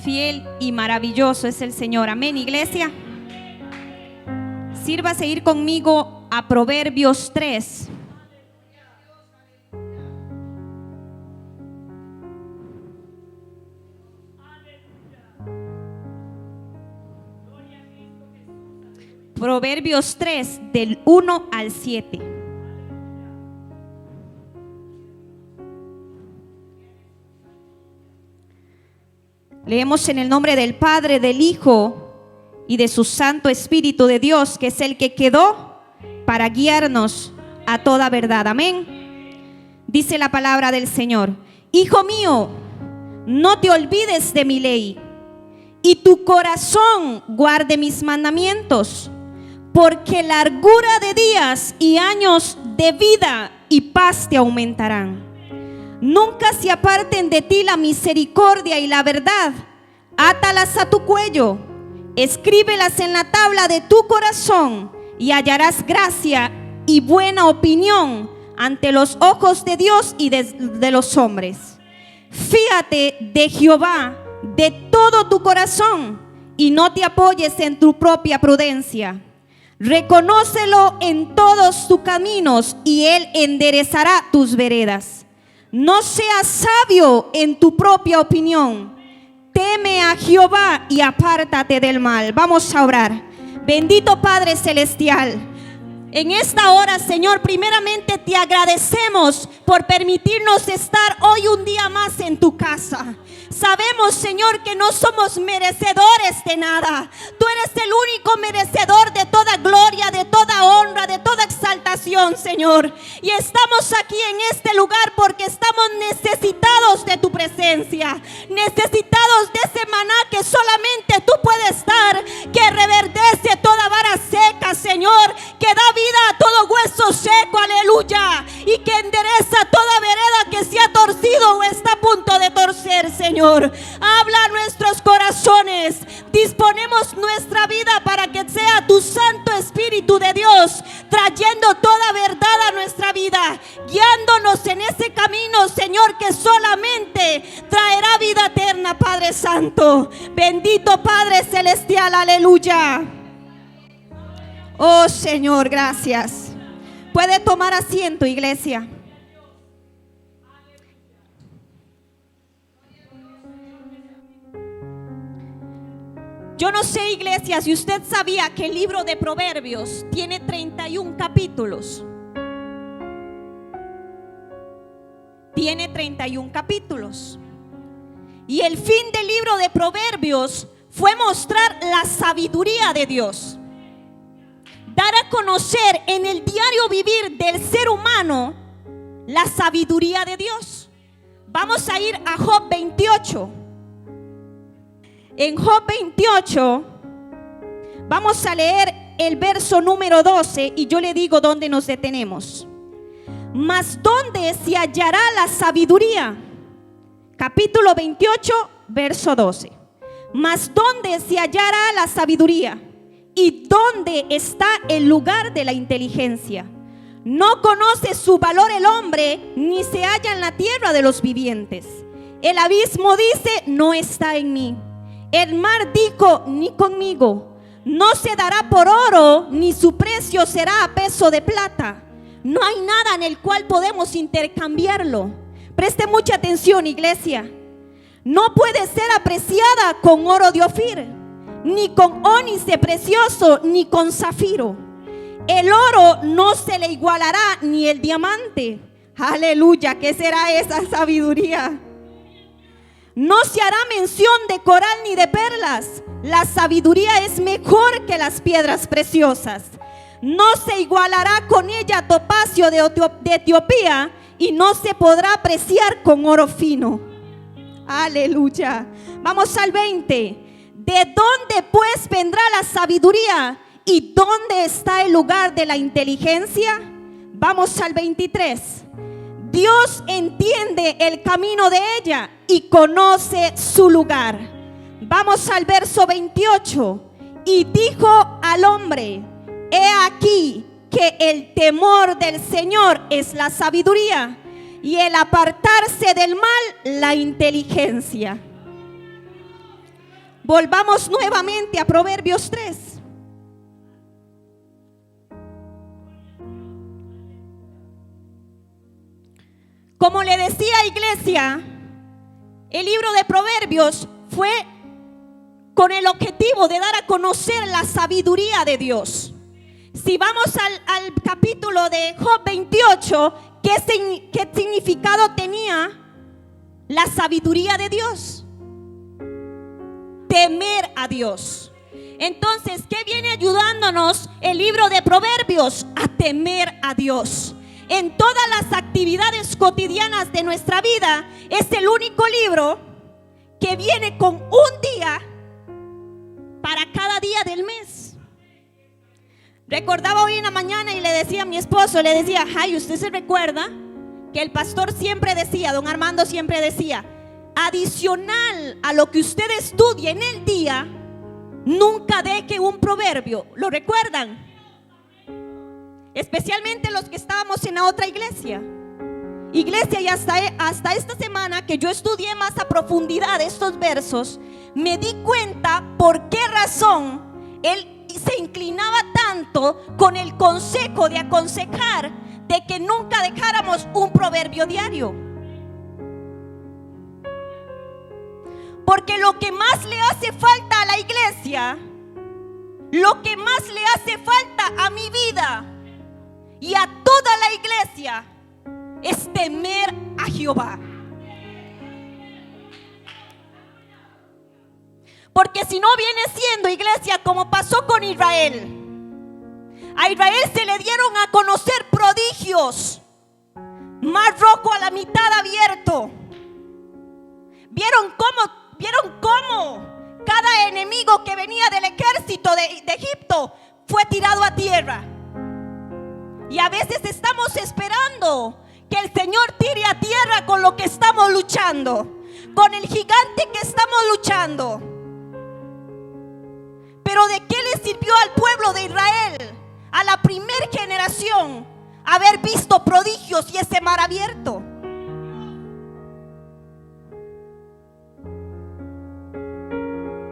Fiel y maravilloso es el Señor. Amén, iglesia. Sírvase ir conmigo a Proverbios 3. Proverbios 3, del 1 al 7. Leemos en el nombre del Padre, del Hijo y de su Santo Espíritu de Dios, que es el que quedó para guiarnos a toda verdad. Amén. Dice la palabra del Señor: Hijo mío, no te olvides de mi ley, y tu corazón guarde mis mandamientos, porque largura de días y años de vida y paz te aumentarán. Nunca se aparten de ti la misericordia y la verdad. Átalas a tu cuello, escríbelas en la tabla de tu corazón, y hallarás gracia y buena opinión ante los ojos de Dios y de los hombres. Fíate de Jehová de todo tu corazón, y no te apoyes en tu propia prudencia. Reconócelo en todos tus caminos, y Él enderezará tus veredas. No seas sabio en tu propia opinión. Teme a Jehová y apártate del mal. Vamos a orar. Bendito Padre Celestial, en esta hora, Señor, primeramente te agradecemos por permitirnos estar hoy un día más en tu casa. Sabemos, Señor, que no somos merecedores de nada. Tú eres el único merecedor de toda gloria, de toda honra, de toda exaltación, Señor. Y estamos aquí en este lugar porque estamos necesitados de tu presencia, necesitados de ese maná que solamente tú puedes dar, que reverdece toda vara seca, Señor, que da vida a todo hueso seco, aleluya, y que endereza toda vereda que se ha torcido o está a punto de torcer, Señor. Habla a nuestros corazones. Disponemos nuestra vida para que sea tu Santo Espíritu de Dios trayendo toda verdad a nuestra vida, guiándonos en ese camino, Señor, que solamente traerá vida eterna, Padre Santo. Bendito Padre Celestial, aleluya. Oh Señor, gracias. Puede tomar asiento, iglesia. Yo no sé, iglesia, si usted sabía que el libro de Proverbios tiene 31 capítulos. Tiene 31 capítulos. Y el fin del libro de Proverbios fue mostrar la sabiduría de Dios. Dar a conocer en el diario vivir del ser humano la sabiduría de Dios. Vamos a ir a Job 28. En Job 28 vamos a leer el verso número 12 y yo le digo dónde nos detenemos. Mas ¿dónde se hallará la sabiduría? Capítulo 28, verso 12. Mas ¿dónde se hallará la sabiduría? ¿Y dónde está el lugar de la inteligencia? No conoce su valor el hombre, ni se halla en la tierra de los vivientes. El abismo dice: no está en mí. El mar dijo: ni conmigo. No se dará por oro, ni su precio será a peso de plata. No hay nada en el cual podemos intercambiarlo. Preste mucha atención, iglesia. No puede ser apreciada con oro de Ofir, ni con ónice precioso, ni con zafiro. El oro no se le igualará, ni el diamante. Aleluya, ¿qué será esa sabiduría? No se hará mención de coral ni de perlas. La sabiduría es mejor que las piedras preciosas. No se igualará con ella topacio de Etiopía, y no se podrá apreciar con oro fino. Aleluya. Vamos al 20. ¿De dónde pues vendrá la sabiduría? ¿Y dónde está el lugar de la inteligencia? Vamos al 23. Dios entiende el camino de ella y conoce su lugar. Vamos al verso 28. Y dijo al hombre: he aquí que el temor del Señor es la sabiduría, y el apartarse del mal la inteligencia. Volvamos nuevamente a Proverbios 3. Como le decía, iglesia, el libro de Proverbios fue con el objetivo de dar a conocer la sabiduría de Dios. Si vamos al capítulo de Job 28, ¿qué significado tenía la sabiduría de Dios? Temer a Dios. Entonces, ¿qué viene ayudándonos el libro de Proverbios? A temer a Dios. En todas las actividades cotidianas de nuestra vida, es el único libro que viene con un día para cada día del mes. Recordaba hoy en la mañana y le decía a mi esposo, le decía, ay, ¿usted se recuerda que el pastor siempre decía, don Armando siempre decía, adicional a lo que usted estudie en el día, nunca deje un proverbio? ¿Lo recuerdan? Especialmente los que estábamos en la otra iglesia. Y hasta esta semana que yo estudié más a profundidad estos versos, me di cuenta por qué razón él se inclinaba tanto con el consejo de aconsejar de que nunca dejáramos un proverbio diario. Porque lo que más le hace falta a la iglesia, lo que más le hace falta a mi vida y a toda la iglesia, es temer a Jehová. Porque si no viene siendo, iglesia, como pasó con Israel. A Israel se le dieron a conocer prodigios. Mar Rojo a la mitad abierto. ¿Vieron cómo cada enemigo que venía del ejército de Egipto fue tirado a tierra? Y a veces estamos esperando que el Señor tire a tierra con lo que estamos luchando, con el gigante que estamos luchando. Pero ¿de qué le sirvió al pueblo de Israel, a la primera generación, haber visto prodigios y ese mar abierto?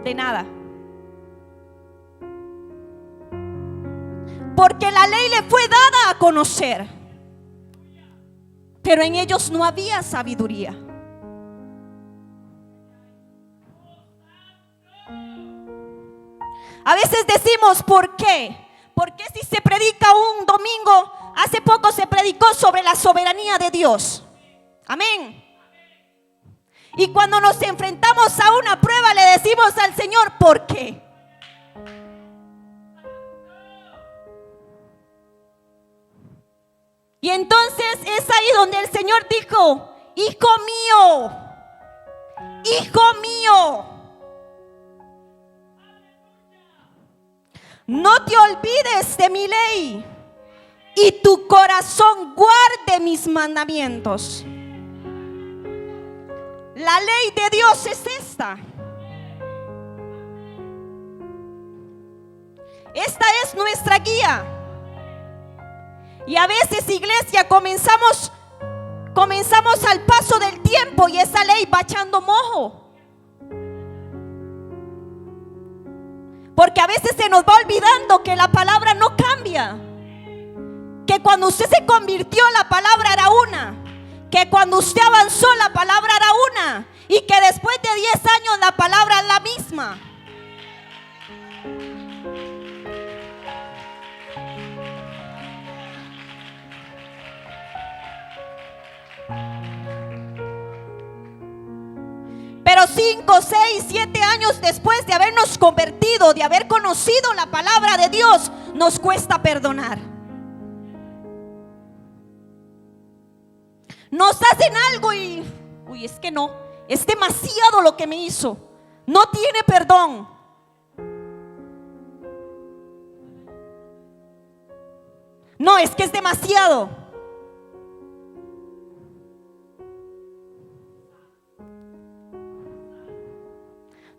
De nada. Porque la ley le fue dada a conocer, pero en ellos no había sabiduría. A veces decimos, ¿por qué? Porque si se predica un domingo, hace poco se predicó sobre la soberanía de Dios. Amén. Y cuando nos enfrentamos a una prueba, le decimos al Señor, ¿por qué? Y entonces es ahí donde el Señor dijo, hijo mío, no te olvides de mi ley y tu corazón guarde mis mandamientos. La ley de Dios es esta. Esta es nuestra guía. Y a veces, iglesia, comenzamos al paso del tiempo y esa ley va echando mojo. Porque a veces se nos va olvidando que la palabra no cambia. Que cuando usted se convirtió, la palabra era una. Que cuando usted avanzó, la palabra era una. Y que después de 10 años la palabra es la misma. Pero 5, 6, 7 años después de habernos convertido, de haber conocido la palabra de Dios, nos cuesta perdonar. Nos hacen algo y, uy, es que no, es demasiado lo que me hizo. No tiene perdón. No, es que es demasiado.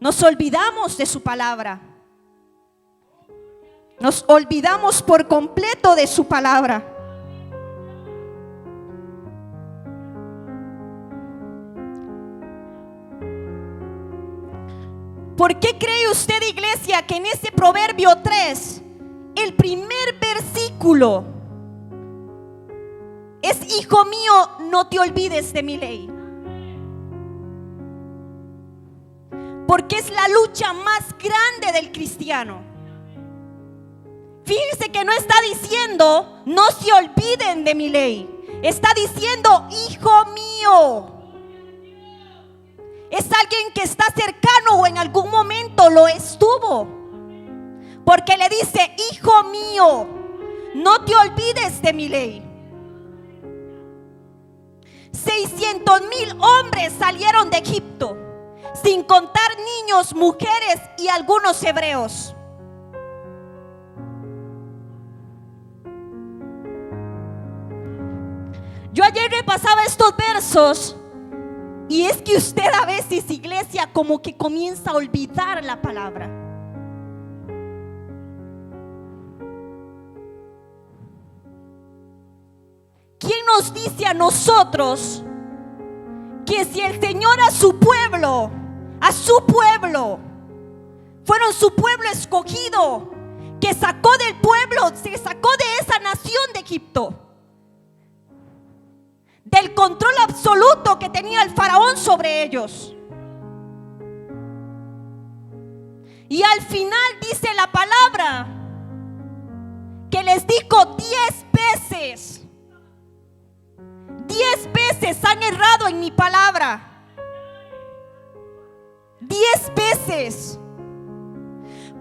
Nos olvidamos de su palabra. Nos olvidamos por completo de su palabra. ¿Por qué cree usted, iglesia, que en este Proverbio 3, el primer versículo es: hijo mío, no te olvides de mi ley? Porque es la lucha más grande del cristiano. Fíjense que no está diciendo no se olviden de mi ley. Está diciendo hijo mío. Es alguien que está cercano o en algún momento lo estuvo. Porque le dice: hijo mío, no te olvides de mi ley. 600,000 hombres salieron de Egipto, sin contar niños, mujeres y algunos hebreos. Yo ayer repasaba estos versos y es que usted a veces, iglesia, como que comienza a olvidar la palabra. ¿Quién nos dice a nosotros que si el Señor a su pueblo, fueron su pueblo escogido, que sacó del pueblo, se sacó de esa nación de Egipto, del control absoluto que tenía el faraón sobre ellos? Y al final dice la palabra que les dijo 10 veces. 10 veces han errado en mi palabra. 10 veces.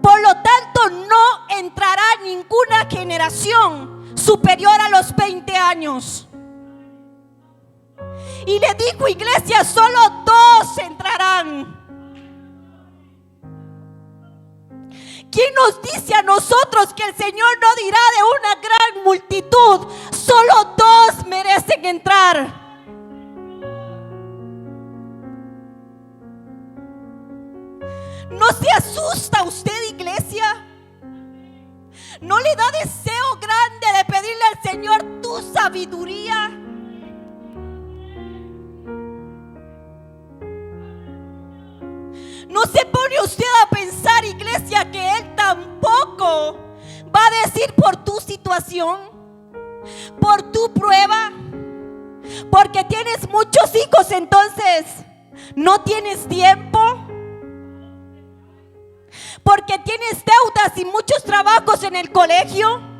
Por lo tanto, no entrará ninguna generación superior a los 20 años. Y le dijo, iglesia, solo 2 entrarán. ¿Quién nos dice a nosotros que el Señor no dirá de una gran multitud, solo 2 merecen entrar? ¿No se asusta usted, iglesia? ¿No le da deseo grande de pedirle al Señor tu sabiduría? ¿No se pone usted a pensar, iglesia, que Él tampoco va a decir por tu situación, por tu prueba, porque tienes muchos hijos, entonces no tienes tiempo? Porque tienes deudas y muchos trabajos en el colegio.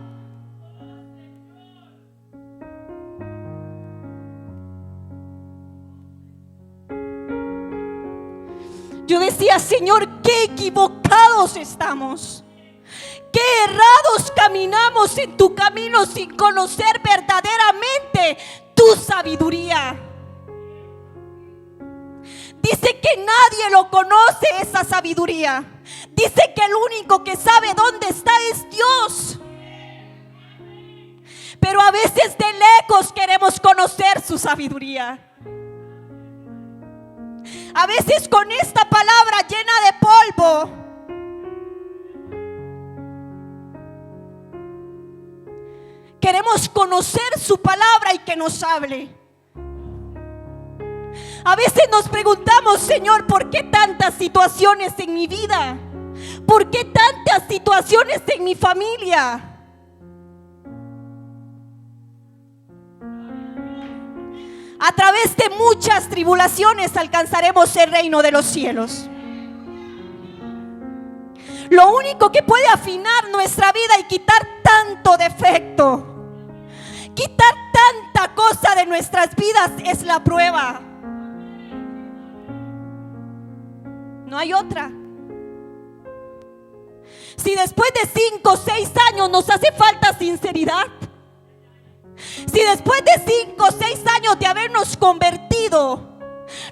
Yo decía, Señor, qué equivocados estamos, qué errados caminamos en tu camino sin conocer verdaderamente tu sabiduría. Dice que nadie lo conoce, esa sabiduría. Dice que el único que sabe dónde está es Dios. Pero a veces de lejos queremos conocer su sabiduría. A veces con esta palabra llena de polvo queremos conocer su palabra y que nos hable. A veces nos preguntamos, Señor, ¿por qué tantas situaciones en mi vida? ¿Por qué tantas situaciones en mi familia? A través de muchas tribulaciones alcanzaremos el reino de los cielos. Lo único que puede afinar nuestra vida y quitar tanto defecto, quitar tanta cosa de nuestras vidas, es la prueba. No hay otra. Si después de 5 o 6 años nos hace falta sinceridad, si después de 5 o 6 años de habernos convertido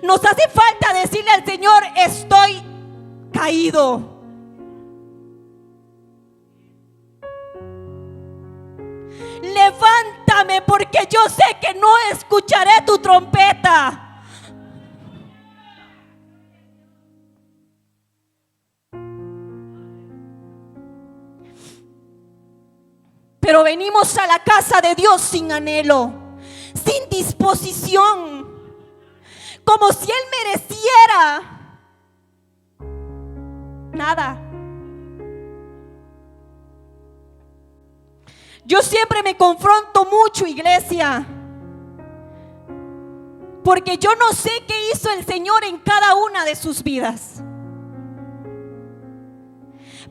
nos hace falta decirle al Señor, estoy caído, levántame porque yo sé que no escucharé tu trompeta. Pero venimos a la casa de Dios sin anhelo, sin disposición, como si Él mereciera nada. Yo siempre me confronto mucho, iglesia, porque yo no sé qué hizo el Señor en cada una de sus vidas.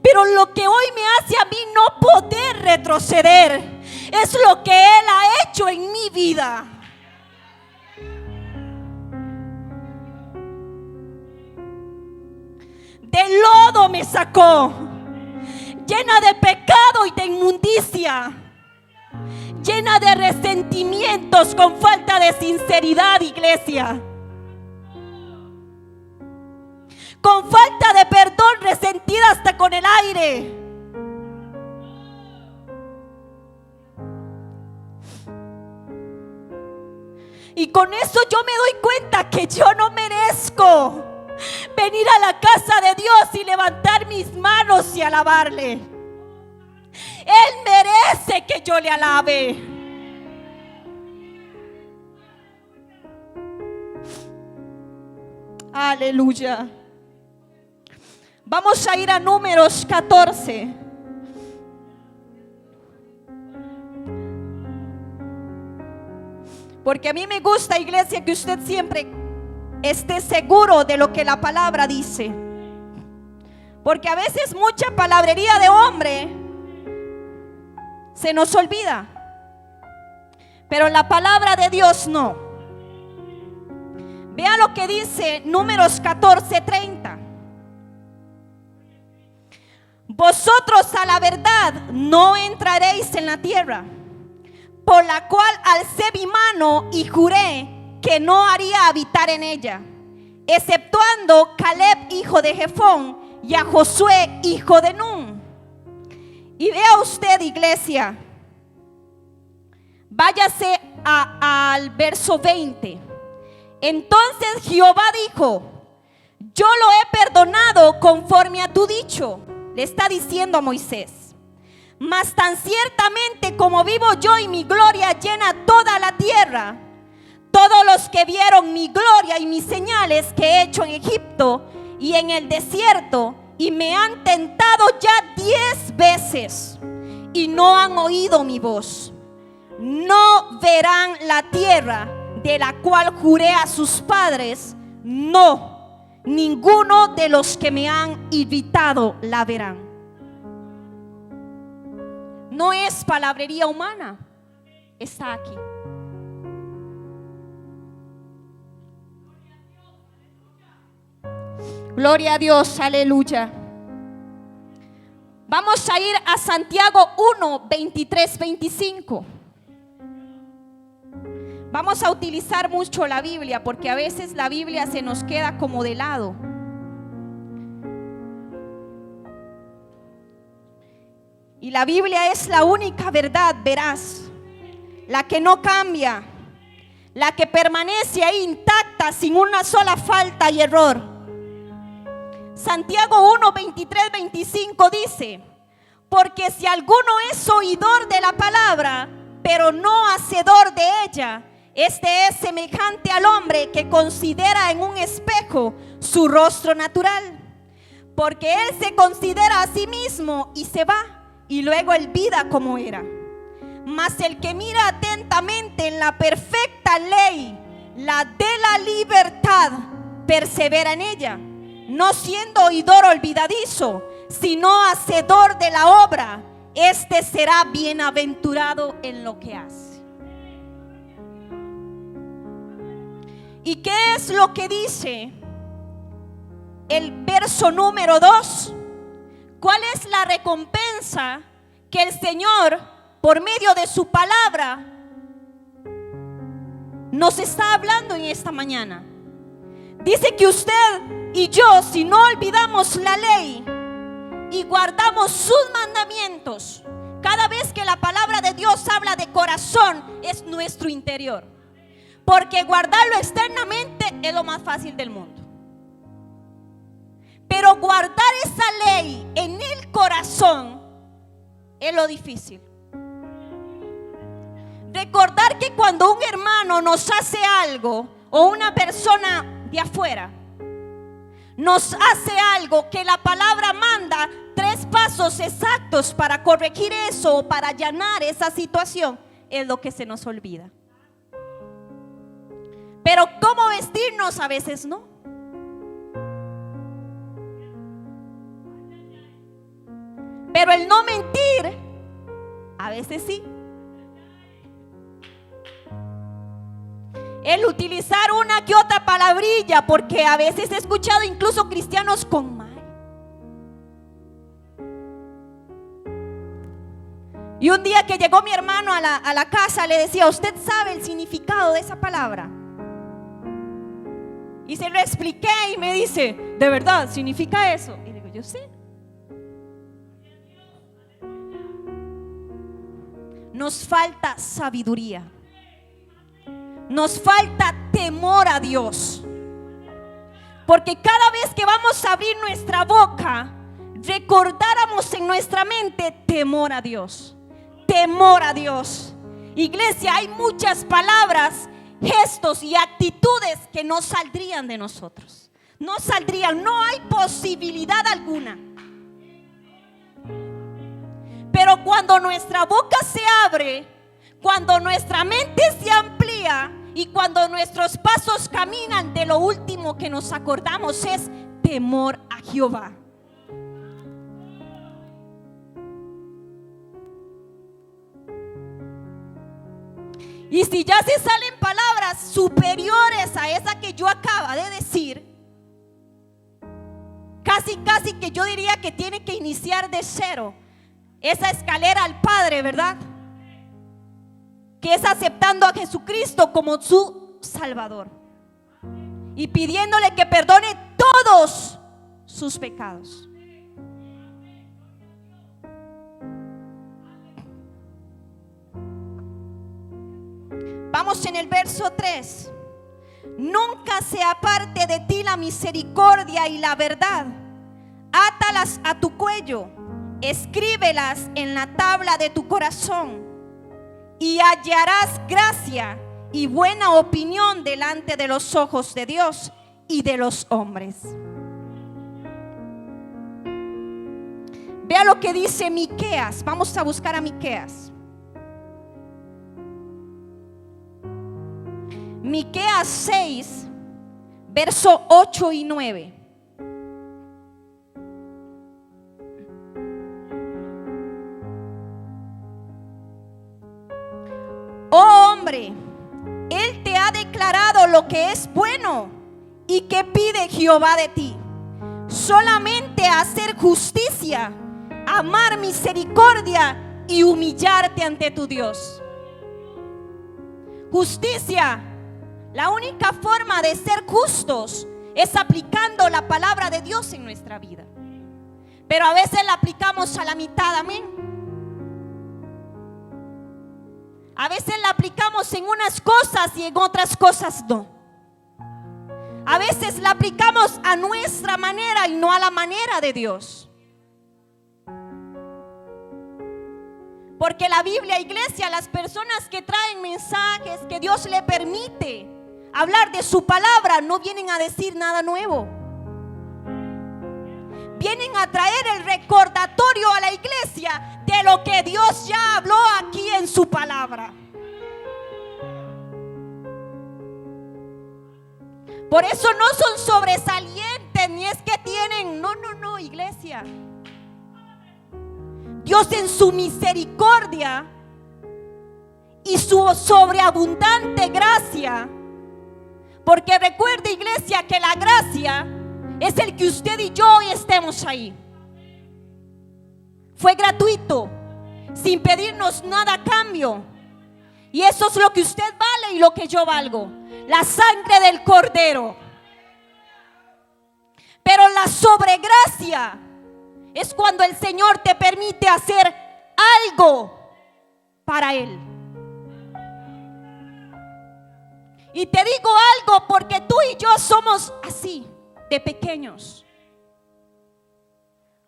Pero lo que hoy me hace a mí no poder retroceder es lo que Él ha hecho en mi vida. Del lodo me sacó, llena de pecado y de inmundicia, llena de resentimientos con falta de sinceridad, iglesia, con falta de perdón, resentida hasta con el aire. Y con eso yo me doy cuenta que yo no merezco venir a la casa de Dios y levantar mis manos y alabarle. Él merece que yo le alabe. Aleluya. Vamos a ir a Números 14. Porque a mí me gusta, iglesia, que usted siempre esté seguro de lo que la palabra dice. Porque a veces mucha palabrería de hombre se nos olvida, pero la palabra de Dios no. Vea lo que dice Números 14:30. Vosotros a la verdad no entraréis en la tierra, por la cual alcé mi mano y juré que no haría habitar en ella, exceptuando Caleb hijo de Jefón y a Josué hijo de Nun. Y vea usted, iglesia, váyase al verso 20. Entonces Jehová dijo: yo lo he perdonado conforme a tu dicho. Le está diciendo a Moisés: mas tan ciertamente como vivo yo y mi gloria llena toda la tierra, todos los que vieron mi gloria y mis señales que he hecho en Egipto y en el desierto, y me han tentado ya 10 veces y no han oído mi voz, no verán la tierra de la cual juré a sus padres, no, ninguno de los que me han invitado la verán. No es palabrería humana, está aquí. Gloria a Dios, aleluya. Vamos a ir a Santiago 1, 23, 25. Vamos a utilizar mucho la Biblia, porque a veces la Biblia se nos queda como de lado. Y la Biblia es la única verdad veraz, la que no cambia, la que permanece ahí intacta sin una sola falta y error. Santiago 1, 23, 25 dice: porque si alguno es oidor de la palabra, pero no hacedor de ella, este es semejante al hombre que considera en un espejo su rostro natural, porque él se considera a sí mismo y se va, y luego olvida cómo era. Mas el que mira atentamente en la perfecta ley, la de la libertad, persevera en ella, no siendo oidor olvidadizo, sino hacedor de la obra, este será bienaventurado en lo que hace. ¿Y qué es lo que dice el verso número 2? ¿Cuál es la recompensa que el Señor, por medio de su palabra, nos está hablando en esta mañana? Dice que usted y yo, si no olvidamos la ley y guardamos sus mandamientos, cada vez que la palabra de Dios habla de corazón, es nuestro interior. Porque guardarlo externamente es lo más fácil del mundo, pero guardar esa ley en el corazón es lo difícil. Recordar que cuando un hermano nos hace algo, o una persona de afuera nos hace algo que la palabra manda 3 pasos exactos para corregir eso o para allanar esa situación, es lo que se nos olvida. Pero cómo vestirnos a veces no. Pero el no mentir a veces sí. El utilizar una que otra palabrilla, porque a veces he escuchado incluso cristianos con mal. Y un día que llegó mi hermano a la casa, le decía: ¿usted sabe el significado de esa palabra? Y se lo expliqué y me dice: ¿de verdad significa eso? Y digo: yo sé. Nos falta sabiduría. Nos falta temor a Dios. Porque cada vez que vamos a abrir nuestra boca, recordáramos en nuestra mente temor a Dios. Temor a Dios. Iglesia, hay muchas palabras, gestos y actitudes que no saldrían de nosotros. No saldrían, no hay posibilidad alguna. Pero cuando nuestra boca se abre, cuando nuestra mente se amplía y cuando nuestros pasos caminan, de lo último que nos acordamos es temor a Jehová. Y si ya se salen palabras superiores a esa que yo acabo de decir, casi que yo diría que tiene que iniciar de cero esa escalera al Padre, ¿verdad? Que es aceptando a Jesucristo como su Salvador y pidiéndole que perdone todos sus pecados. Vamos en el verso 3. Nunca se aparte de ti la misericordia y la verdad. Átalas a tu cuello, escríbelas en la tabla de tu corazón, y hallarás gracia y buena opinión delante de los ojos de Dios y de los hombres. Vea lo que dice Miqueas. Vamos a buscar a Miqueas. Miqueas 6, verso 8 y 9. Oh hombre, Él te ha declarado lo que es bueno. ¿Y qué pide Jehová de ti? Solamente hacer justicia, amar misericordia y humillarte ante tu Dios. Justicia. La única forma de ser justos es aplicando la palabra de Dios en nuestra vida. Pero a veces la aplicamos a la mitad, amén. A veces la aplicamos en unas cosas y en otras cosas no. A veces la aplicamos a nuestra manera y no a la manera de Dios. Porque la Biblia, iglesia, las personas que traen mensajes que Dios le permite hablar de su palabra, no vienen a decir nada nuevo. Vienen a traer el recordatorio a la iglesia de lo que Dios ya habló aquí en su palabra. Por eso no son sobresalientes, ni es que tienen, no, iglesia. Dios en su misericordia y su sobreabundante gracia. Porque recuerde, iglesia, que la gracia es el que usted y yo hoy estemos ahí. Fue gratuito, sin pedirnos nada a cambio. Y eso es lo que usted vale y lo que yo valgo. La sangre del Cordero. Pero la sobregracia es cuando el Señor te permite hacer algo para Él. Y te digo algo porque tú y yo somos así, de pequeños.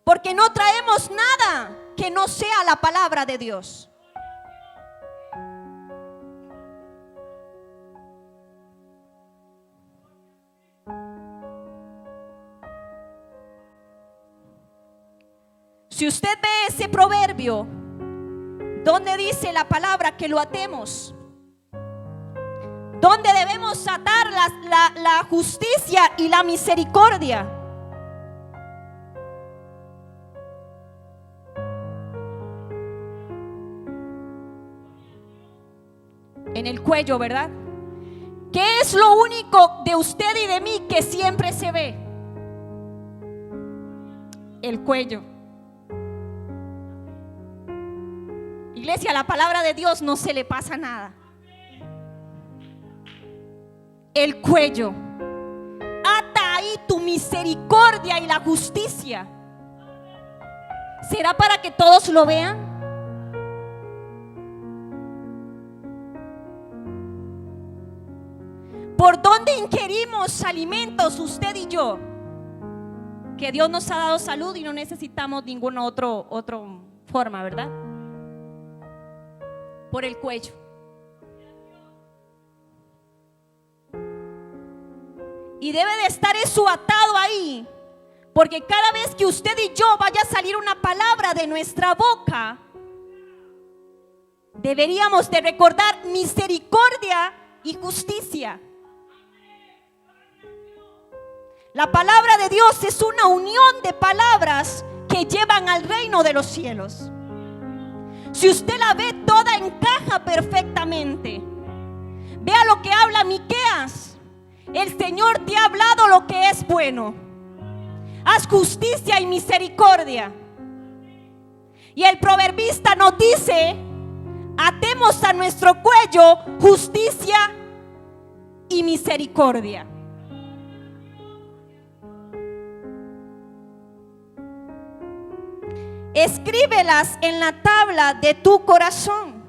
Porque no traemos nada que no sea la palabra de Dios. Si usted ve ese proverbio, ¿dónde dice la palabra que lo atemos? ¿Dónde debemos atar la justicia y la misericordia? En el cuello, ¿verdad? ¿Qué es lo único de usted y de mí que siempre se ve? El cuello. Iglesia, la palabra de Dios no se le pasa nada. El cuello. Ata ahí tu misericordia y la justicia. ¿Será para que todos lo vean? ¿Por dónde ingerimos alimentos usted y yo? Que Dios nos ha dado salud y no necesitamos ninguna otra forma, ¿verdad? Por el cuello. Y debe de estar eso atado ahí, porque cada vez que usted y yo vaya a salir una palabra de nuestra boca, deberíamos de recordar misericordia y justicia. La palabra de Dios es una unión de palabras que llevan al reino de los cielos. Si usted la ve, toda encaja perfectamente. Vea lo que habla Miqueas. El Señor te ha hablado lo que es bueno. Haz justicia y misericordia. Y el proverbista nos dice: atemos a nuestro cuello justicia y misericordia. Escríbelas en la tabla de tu corazón.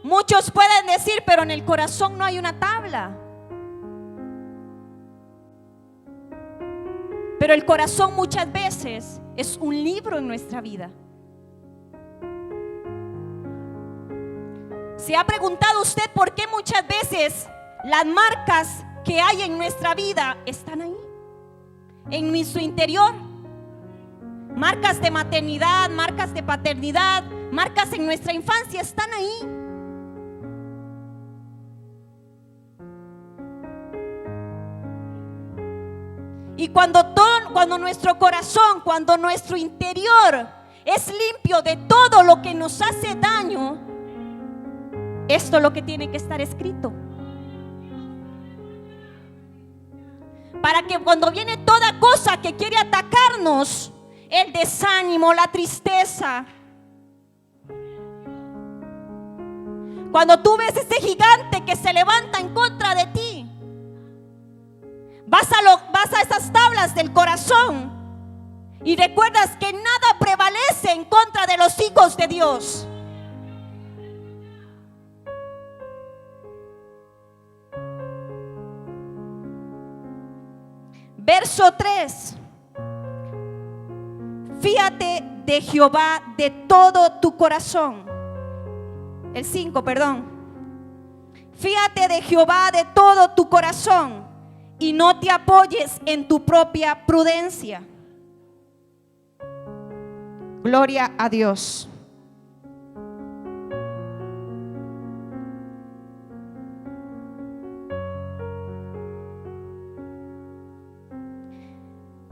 Muchos pueden decir, pero en el corazón no hay una tabla. Pero el corazón muchas veces es un libro en nuestra vida. ¿Se ha preguntado usted por qué muchas veces las marcas que hay en nuestra vida están ahí? En nuestro interior. Marcas de maternidad, marcas de paternidad, marcas en nuestra infancia están ahí. Y cuando nuestro corazón, cuando nuestro interior es limpio de todo lo que nos hace daño, esto es lo que tiene que estar escrito. Para que cuando viene toda cosa que quiere atacarnos, el desánimo, la tristeza, cuando tú ves ese gigante que se levanta en contra de ti, vas a esas tablas del corazón y recuerdas que nada prevalece en contra de los hijos de Dios. Verso 3. Fíate de Jehová de todo tu corazón. El 5, perdón. Fíate de Jehová de todo tu corazón y no te apoyes en tu propia prudencia. Gloria a Dios.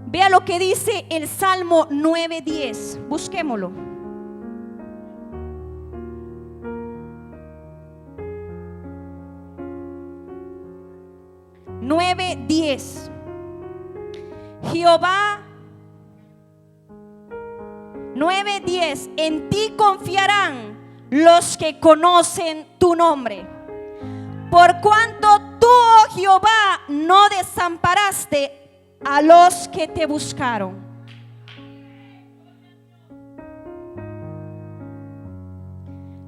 Vea lo que dice el Salmo 9:10. Busquémoslo. Jehová 9:10. En ti confiarán los que conocen tu nombre. Por cuanto tú, oh Jehová, no desamparaste a los que te buscaron.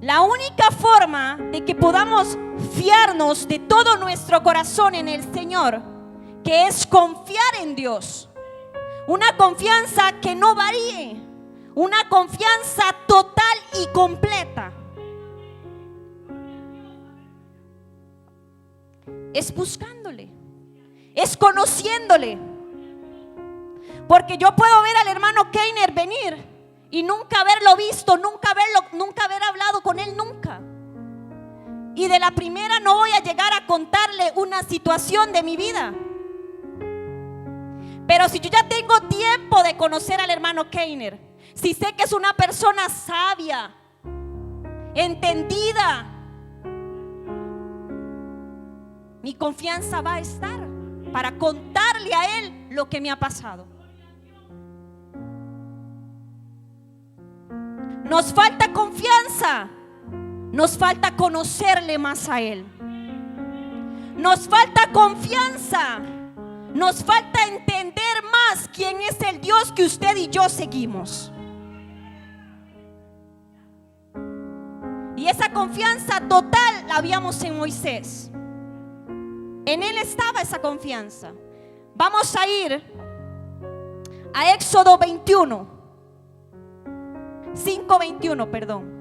La única forma de que podamos fiarnos de todo nuestro corazón en el Señor, que es confiar en Dios, una confianza que no varíe, una confianza total y completa, es buscándole, es conociéndole. Porque yo puedo ver al hermano Keiner venir y nunca haberlo visto, nunca haber hablado con él nunca. Y de la primera no voy a llegar a contarle una situación de mi vida. Pero si yo ya tengo tiempo de conocer al hermano Keiner, si sé que es una persona sabia, entendida, mi confianza va a estar para contarle a él lo que me ha pasado. Nos falta confianza, nos falta conocerle más a él. Nos falta confianza, nos falta entender más quién es el Dios que usted y yo seguimos. Y esa confianza total la habíamos en Moisés. En él estaba esa confianza. Vamos a ir a Éxodo 5:21, perdón.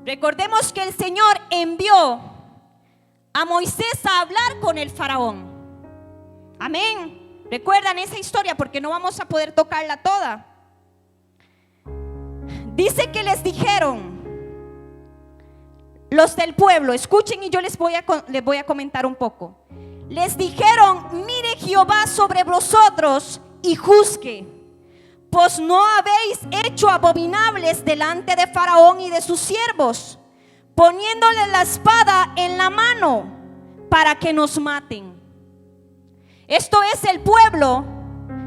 Recordemos que el Señor envió a Moisés a hablar con el faraón. Amén. ¿Recuerdan esa historia? Porque no vamos a poder tocarla toda. Dice que les dijeron los del pueblo, escuchen y yo les voy a comentar un poco. Les dijeron: mire Jehová sobre vosotros y juzgue, pues no habéis hecho abominables delante de Faraón y de sus siervos, poniéndole la espada en la mano para que nos maten. Esto es el pueblo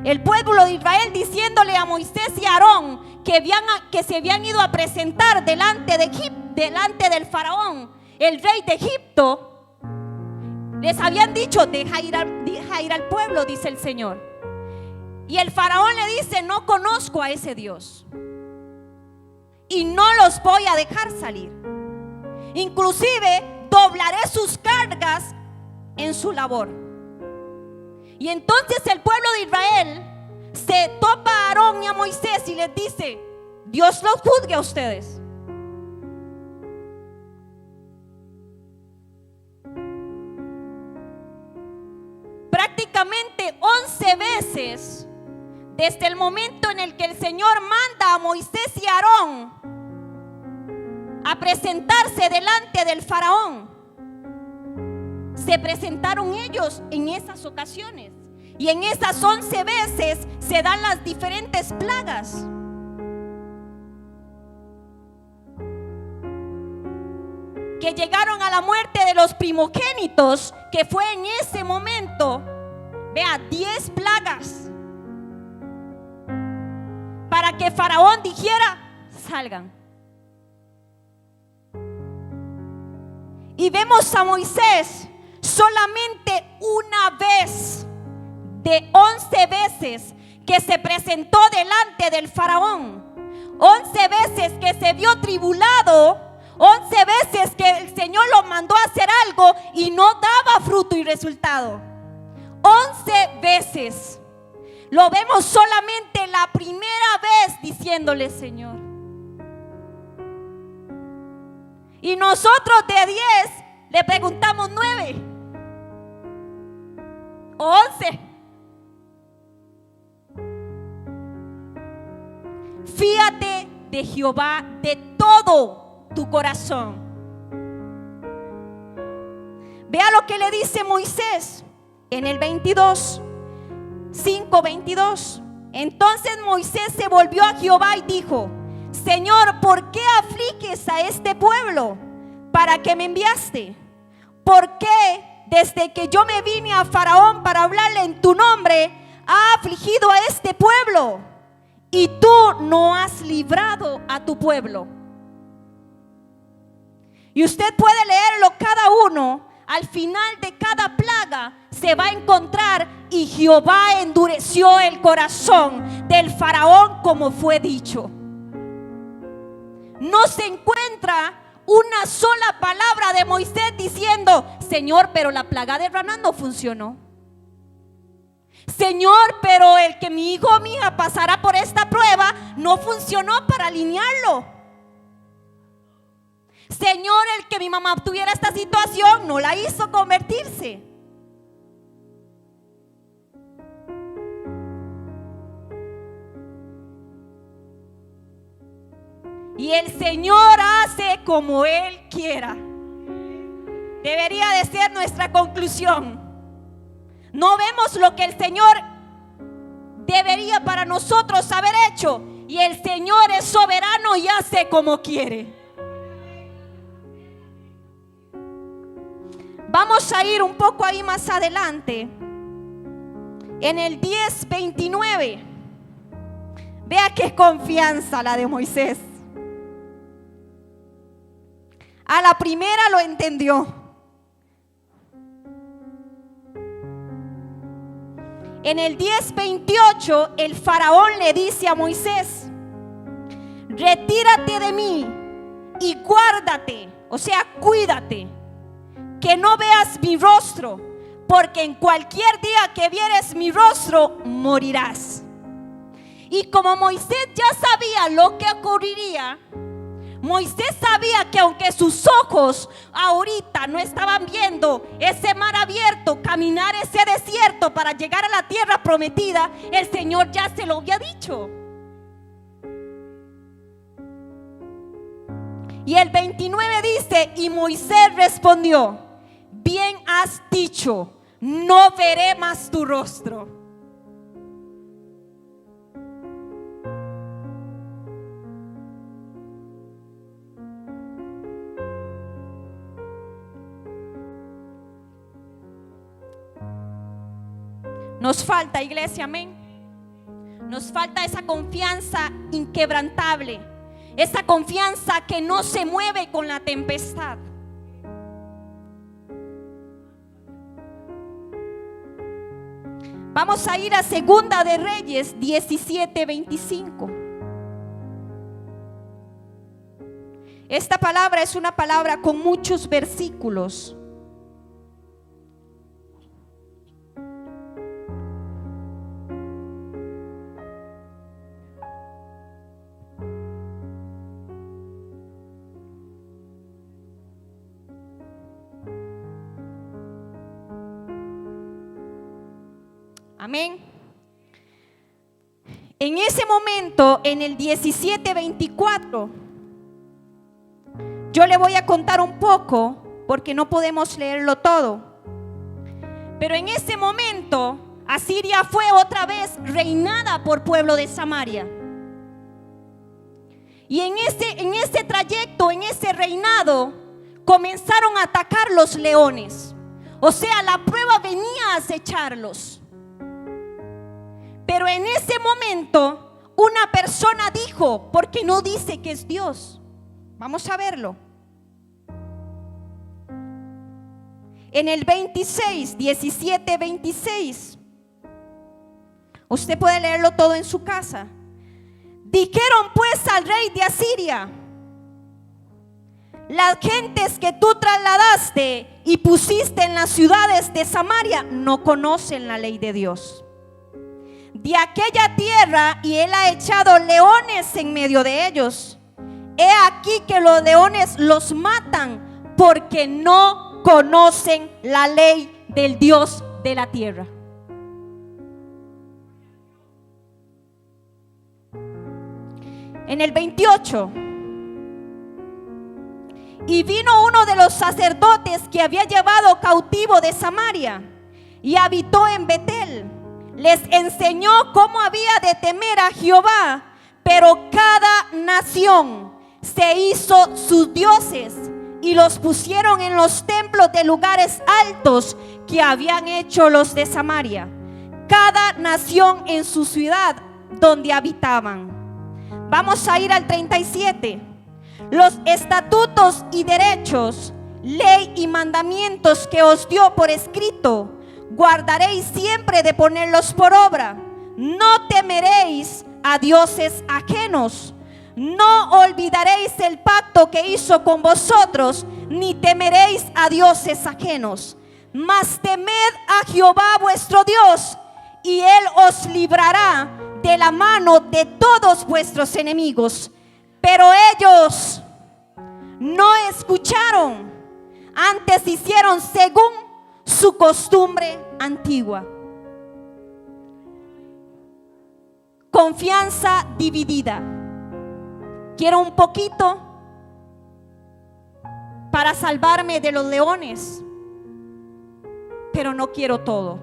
de Israel diciéndole a Moisés y a Aarón que se habían ido a presentar delante del Faraón, el rey de Egipto. Les habían dicho: deja ir al pueblo, dice el Señor. Y el faraón le dice: no conozco a ese Dios y no los voy a dejar salir. Inclusive doblaré sus cargas en su labor. Y entonces el pueblo de Israel se topa a Aarón y a Moisés y les dice: Dios los juzgue a ustedes. Prácticamente 11 veces desde el momento en el que el Señor manda a Moisés y a Aarón a presentarse delante del faraón, se presentaron ellos en esas ocasiones. Y en esas 11 veces se dan las diferentes plagas. Que llegaron a la muerte de los primogénitos, que fue en ese momento, vea, 10 plagas, para que Faraón dijera: salgan. Y vemos a Moisés solamente una vez de 11 veces que se presentó delante del Faraón, 11 veces que se vio tribulado, 11 veces que el Señor lo mandó a hacer algo y no daba fruto y resultado. 11 veces. Lo vemos solamente la primera vez diciéndole: Señor. Y nosotros de 10 le preguntamos 9 o 11. Fíate de Jehová de todo tu corazón. Vea lo que le dice Moisés en el 5:22. Entonces Moisés se volvió a Jehová y dijo: Señor, ¿por qué afliges a este pueblo? ¿Para qué me enviaste? ¿Por qué desde que yo me vine a Faraón para hablarle en tu nombre, ha afligido a este pueblo? Y tú no has librado a tu pueblo. Y usted puede leerlo cada uno. Al final de cada plaga se va a encontrar: y Jehová endureció el corazón del faraón como fue dicho. No se encuentra una sola palabra de Moisés diciendo: Señor, pero la plaga de ranas no funcionó. Señor, pero el que mi hijo o mi hija pasara por esta prueba no funcionó para alinearlo. Señor, el que mi mamá tuviera esta situación no la hizo convertirse. Y el Señor hace como Él quiera. Debería de ser nuestra conclusión. No vemos lo que el Señor debería para nosotros haber hecho, y el Señor es soberano y hace como quiere. Vamos a ir un poco ahí más adelante, en el 10:29. Vea qué confianza la de Moisés. A la primera lo entendió. En el 10:28 el faraón le dice a Moisés: retírate de mí y guárdate, o sea, cuídate, que no veas mi rostro, porque en cualquier día que vieres mi rostro morirás. Y como Moisés ya sabía lo que ocurriría, Moisés sabía que aunque sus ojos ahorita no estaban viendo ese mar abierto, caminar ese desierto para llegar a la tierra prometida, el Señor ya se lo había dicho. Y el 29 dice: y Moisés respondió: bien has dicho, no veré más tu rostro. Nos falta, iglesia, amén. Nos falta esa confianza inquebrantable, esa confianza que no se mueve con la tempestad. Vamos a ir a Segunda de Reyes 17:25. Esta palabra es una palabra con muchos versículos. Amén. En ese momento, en el 17:24, yo le voy a contar un poco porque no podemos leerlo todo. Pero en ese momento, Asiria fue otra vez reinada por pueblo de Samaria. Y en ese trayecto, en ese reinado, comenzaron a atacar los leones. O sea, la prueba venía a acecharlos. Pero en ese momento una persona dijo, porque no dice que es Dios. Vamos a verlo. En el 17:26. Usted puede leerlo todo en su casa. Dijeron pues al rey de Asiria: las gentes que tú trasladaste y pusiste en las ciudades de Samaria no conocen la ley de Dios. De aquella tierra, y él ha echado leones en medio de ellos. He aquí que los leones los matan porque no conocen la ley del Dios de la tierra. En el 28. Y vino uno de los sacerdotes que había llevado cautivo de Samaria y habitó en Betel. Les enseñó cómo había de temer a Jehová, pero cada nación se hizo sus dioses y los pusieron en los templos de lugares altos que habían hecho los de Samaria, cada nación en su ciudad donde habitaban. Vamos a ir al 37. Los estatutos y derechos, ley y mandamientos que os dio por escrito, guardaréis siempre de ponerlos por obra. No temeréis a dioses ajenos, no olvidaréis el pacto que hizo con vosotros, ni temeréis a dioses ajenos, mas temed a Jehová vuestro Dios, y Él os librará de la mano de todos vuestros enemigos. Pero ellos no escucharon, antes hicieron según su costumbre antigua. Confianza dividida. Quiero un poquito para salvarme de los leones, pero no quiero todo.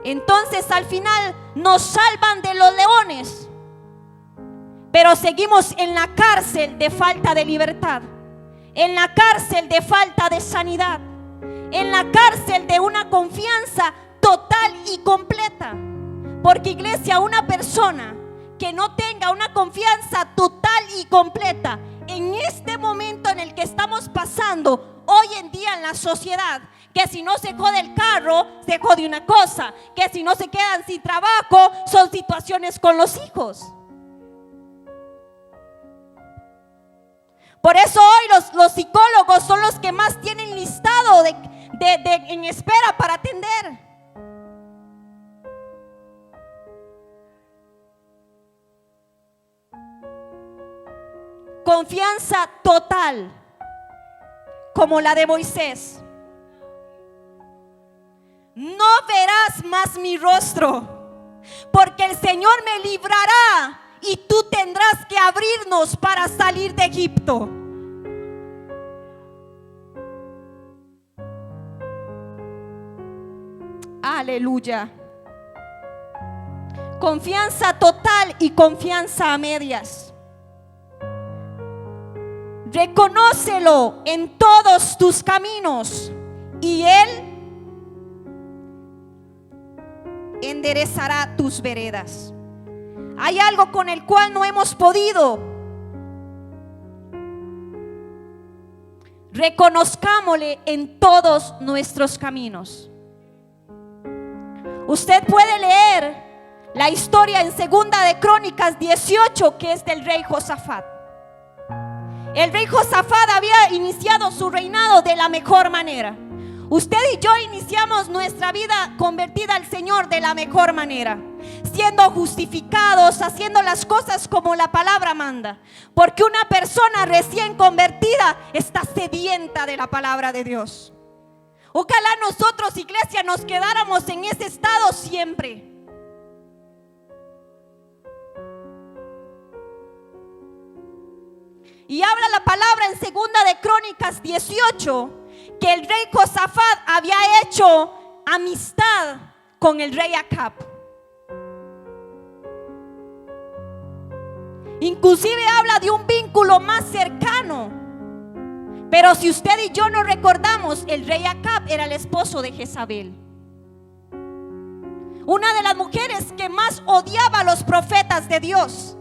Entonces al final nos salvan de los leones, pero seguimos en la cárcel de falta de libertad, en la cárcel de falta de sanidad, en la cárcel de una confianza total y completa. Porque, iglesia, una persona que no tenga una confianza total y completa en este momento en el que estamos pasando hoy en día en la sociedad, que si no se jode el carro, se jode una cosa, que si no se quedan sin trabajo, son situaciones con los hijos. Por eso hoy los psicólogos son los que más tienen listado en espera para atender. Confianza total, como la de Moisés. No verás más mi rostro, porque el Señor me librará y tú tendrás que abrirnos para salir de Egipto. Aleluya. Confianza total y confianza a medias. Reconócelo en todos tus caminos y Él enderezará tus veredas. Hay algo con el cual no hemos podido. Reconozcámosle en todos nuestros caminos. Usted puede leer la historia en Segunda de Crónicas 18, que es del rey Josafat. El rey Josafat había iniciado su reinado de la mejor manera. Usted y yo iniciamos nuestra vida convertida al Señor de la mejor manera, siendo justificados, haciendo las cosas como la palabra manda. Porque una persona recién convertida está sedienta de la palabra de Dios. Ojalá nosotros, iglesia, nos quedáramos en ese estado siempre. Y habla la palabra en Segunda de Crónicas 18 que el rey Josafat había hecho amistad con el rey Acab. Inclusive habla de un vínculo más cercano. Pero si usted y yo no recordamos, el rey Acab era el esposo de Jezabel, una de las mujeres que más odiaba a los profetas de Dios.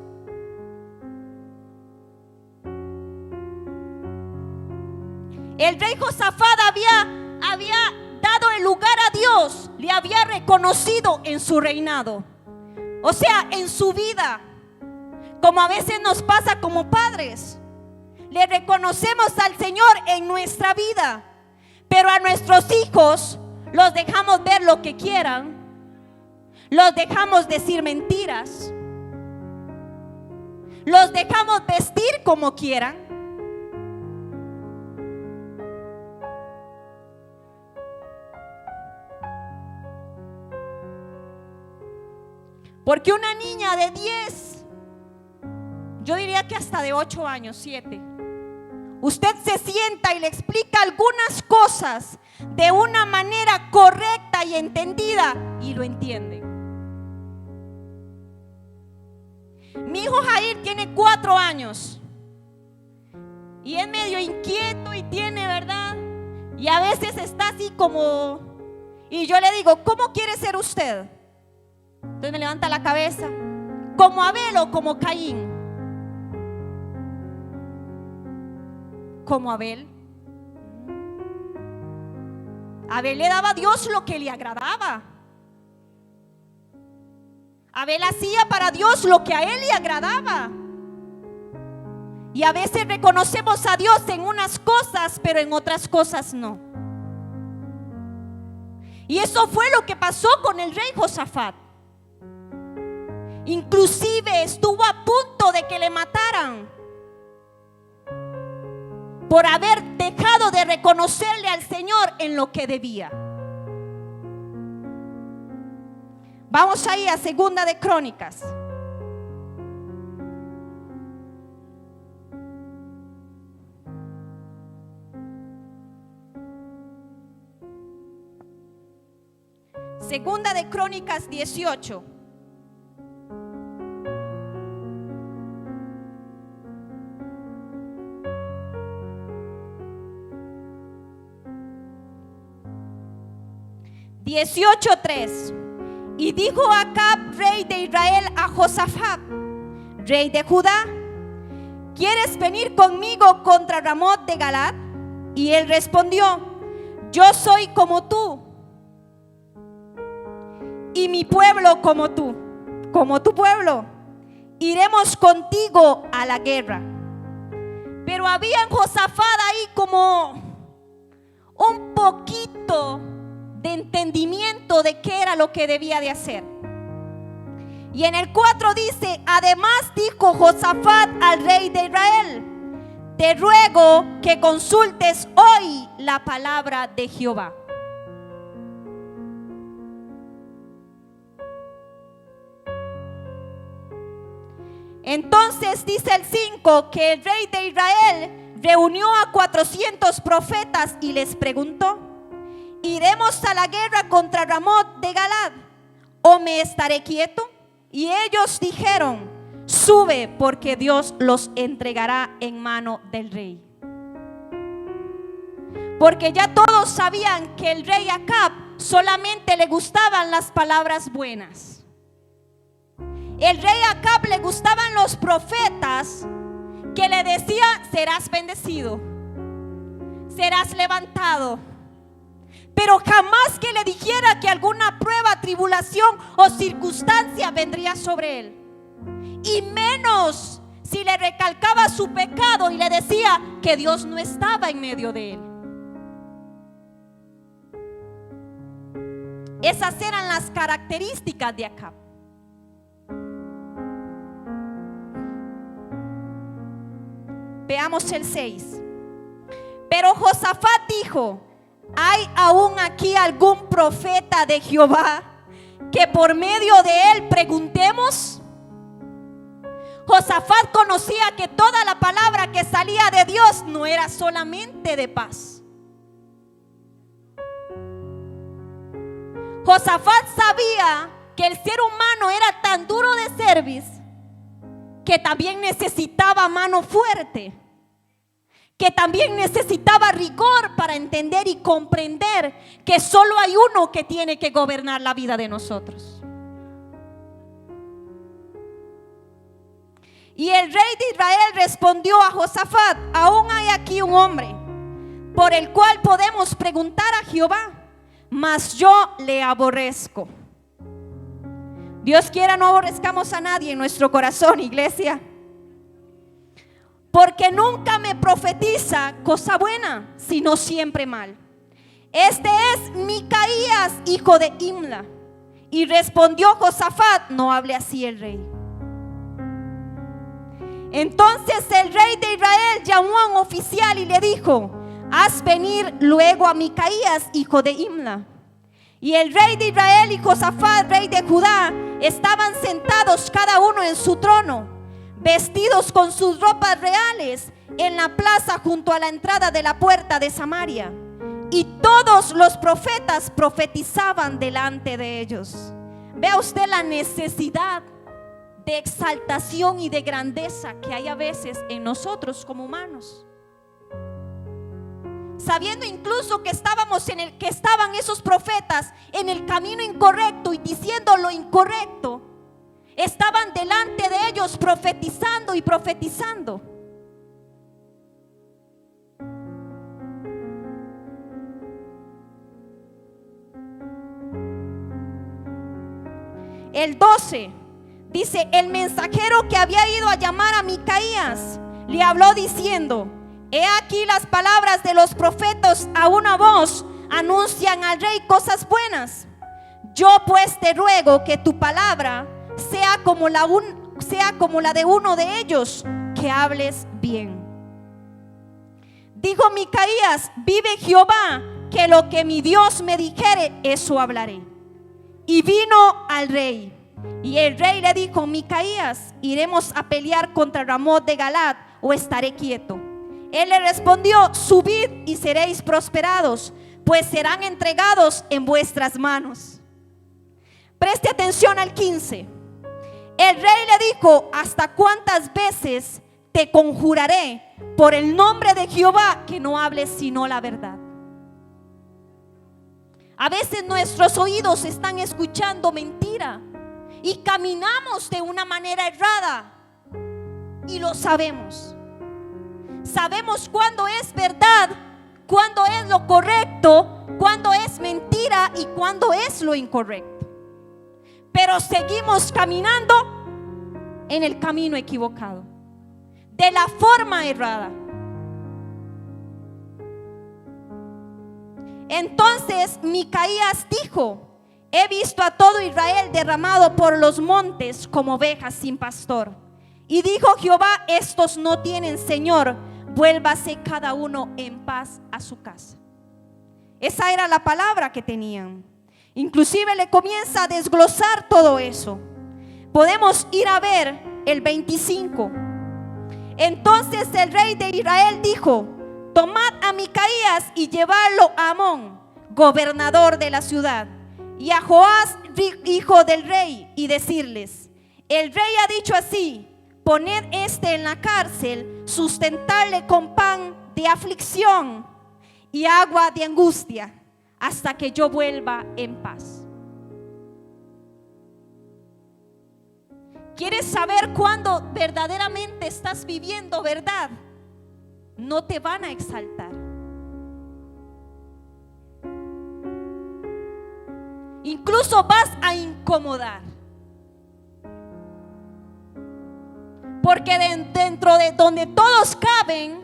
El rey Josafat había dado el lugar a Dios, le había reconocido en su reinado, o sea, en su vida, como a veces nos pasa como padres. Le reconocemos al Señor en nuestra vida, pero a nuestros hijos los dejamos ver lo que quieran, los dejamos decir mentiras, los dejamos vestir como quieran. Porque una niña de 10, yo diría que hasta de 8 años, 7, usted se sienta y le explica algunas cosas de una manera correcta y entendida y lo entiende. Mi hijo Jair tiene 4 años y es medio inquieto y tiene, ¿verdad? Y a veces está así como, y yo le digo, ¿cómo quiere ser usted? Entonces me levanta la cabeza, ¿como Abel o como Caín? Como Abel. Abel le daba a Dios lo que le agradaba. Abel hacía para Dios lo que a él le agradaba. Y a veces reconocemos a Dios en unas cosas, pero en otras cosas no. Y eso fue lo que pasó con el rey Josafat. Inclusive estuvo a punto de que le mataran por haber dejado de reconocerle al Señor en lo que debía. Vamos ahí a Segunda de Crónicas. Segunda de Crónicas 18. Y dijo Acab, rey de Israel, a Josafat, rey de Judá: ¿quieres venir conmigo contra Ramot de Galad? Y él respondió: yo soy como tú, y mi pueblo como tú, como tu pueblo. Iremos contigo a la guerra. Pero había en Josafat ahí como un poquito de entendimiento de qué era lo que debía de hacer. Y en el 4 dice: además dijo Josafat al rey de Israel: te ruego que consultes hoy la palabra de Jehová. Entonces dice el 5 que el rey de Israel reunió a 400 profetas y les preguntó: ¿iremos a la guerra contra Ramot de Galad o me estaré quieto? Y ellos dijeron: sube, porque Dios los entregará en mano del rey. Porque ya todos sabían que el rey Acab solamente le gustaban las palabras buenas. El rey Acab le gustaban los profetas que le decían: serás bendecido, serás levantado. Pero jamás que le dijera que alguna prueba, tribulación o circunstancia vendría sobre él. Y menos si le recalcaba su pecado y le decía que Dios no estaba en medio de él. Esas eran las características de Acab. Veamos el 6. Pero Josafat dijo: ¿hay aún aquí algún profeta de Jehová que por medio de él preguntemos? Josafat conocía que toda la palabra que salía de Dios no era solamente de paz. Josafat sabía que el ser humano era tan duro de cerviz que también necesitaba mano fuerte, que también necesitaba rigor para entender y comprender que solo hay uno que tiene que gobernar la vida de nosotros. Y el rey de Israel respondió a Josafat: aún hay aquí un hombre por el cual podemos preguntar a Jehová, mas yo le aborrezco. Dios quiera no aborrezcamos a nadie en nuestro corazón, iglesia, porque nunca me profetiza cosa buena, sino siempre mal. Este es Micaías, hijo de Imla. Y respondió Josafat: no hable así el rey. Entonces el rey de Israel llamó a un oficial y le dijo: haz venir luego a Micaías, hijo de Imla. Y el rey de Israel y Josafat, rey de Judá, estaban sentados cada uno en su trono, vestidos con sus ropas reales, en la plaza junto a la entrada de la puerta de Samaria. Y todos los profetas profetizaban delante de ellos. Vea usted la necesidad de exaltación y de grandeza que hay a veces en nosotros como humanos. Sabiendo incluso que estaban esos profetas en el camino incorrecto y diciendo lo incorrecto, estaban delante de ellos profetizando y profetizando. El 12. Dice, el mensajero que había ido a llamar a Micaías le habló diciendo: he aquí las palabras de los profetas a una voz anuncian al rey cosas buenas. Yo pues te ruego que tu palabra sea como la de uno de ellos, que hables bien. Dijo Micaías: vive Jehová, que lo que mi Dios me dijere, eso hablaré. Y vino al rey. Y el rey le dijo: Micaías, ¿iremos a pelear contra Ramot de Galaad o estaré quieto? Él le respondió: subid y seréis prosperados, pues serán entregados en vuestras manos. Preste atención al 15. El rey le dijo: ¿hasta cuántas veces te conjuraré por el nombre de Jehová que no hables sino la verdad? A veces nuestros oídos están escuchando mentira y caminamos de una manera errada y lo sabemos. Sabemos cuándo es verdad, cuándo es lo correcto, cuándo es mentira y cuándo es lo incorrecto. Pero seguimos caminando en el camino equivocado, de la forma errada. Entonces Micaías dijo: he visto a todo Israel derramado por los montes como ovejas sin pastor. Y dijo Jehová: estos no tienen señor, vuélvase cada uno en paz a su casa. Esa era la palabra que tenían. Inclusive le comienza a desglosar todo eso. Podemos ir a ver el 25. Entonces el rey de Israel dijo: tomad a Micaías y llevadlo a Amón, gobernador de la ciudad, y a Joás, hijo del rey, y decirles: el rey ha dicho así: poned en la cárcel, sustentarle con pan de aflicción y agua de angustia, hasta que yo vuelva en paz. ¿Quieres saber cuándo verdaderamente estás viviendo verdad? No te van a exaltar. Incluso vas a incomodar. Porque dentro de donde todos caben,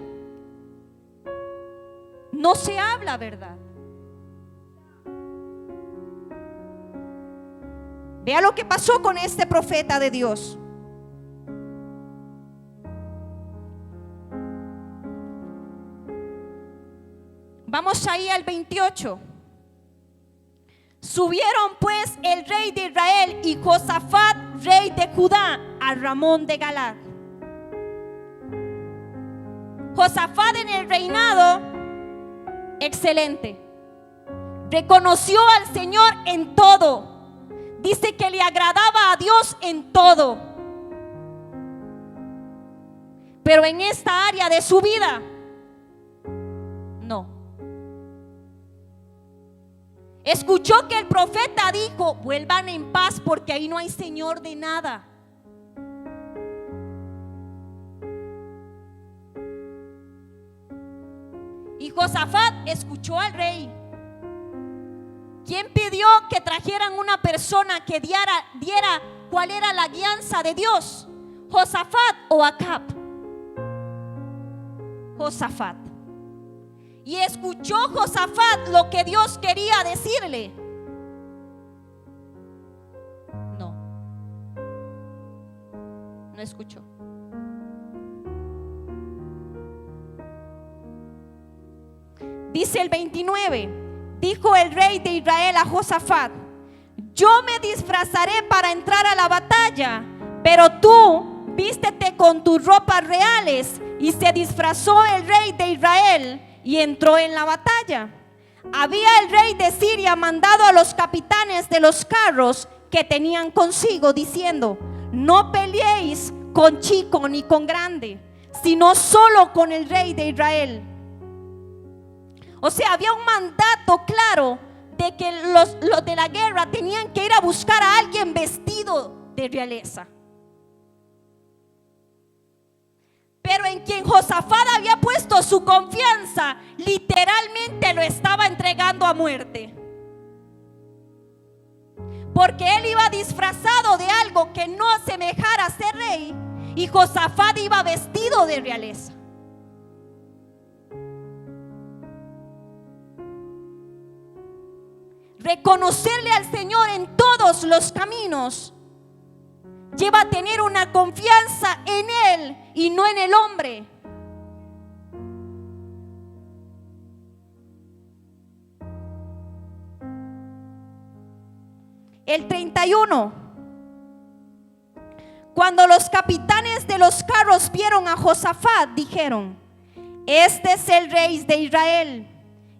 no se habla verdad. Vea lo que pasó con este profeta de Dios. Vamos ahí al 28. Subieron pues el rey de Israel y Josafat, rey de Judá, a Ramón de Galaad. Josafat en el reinado, excelente. Reconoció al Señor en todo. Dice que le agradaba a Dios en todo. Pero en esta área de su vida, no. Escuchó que el profeta dijo: vuelvan en paz porque ahí no hay señor de nada. Y Josafat escuchó al rey. ¿Quién pidió que trajeran una persona que diera cuál era la guianza de Dios? ¿Josafat o Acab? Josafat. Y escuchó Josafat lo que Dios quería decirle. No escuchó. Dice el 29. Dijo el rey de Israel a Josafat: yo me disfrazaré para entrar a la batalla, pero tú vístete con tus ropas reales. Y se disfrazó el rey de Israel y entró en la batalla. Había el rey de Siria mandado a los capitanes de los carros que tenían consigo, diciendo: no peleéis con chico ni con grande, sino solo con el rey de Israel. O sea, había un mandato claro de que los de la guerra tenían que ir a buscar a alguien vestido de realeza. Pero en quien Josafat había puesto su confianza, literalmente lo estaba entregando a muerte. porque él iba disfrazado de algo que no asemejara a ser rey, y Josafat iba vestido de realeza. Reconocerle al Señor en todos los caminos lleva a tener una confianza en Él y no en el hombre. El 31. Cuando los capitanes de los carros vieron a Josafat, dijeron: este es el rey de Israel.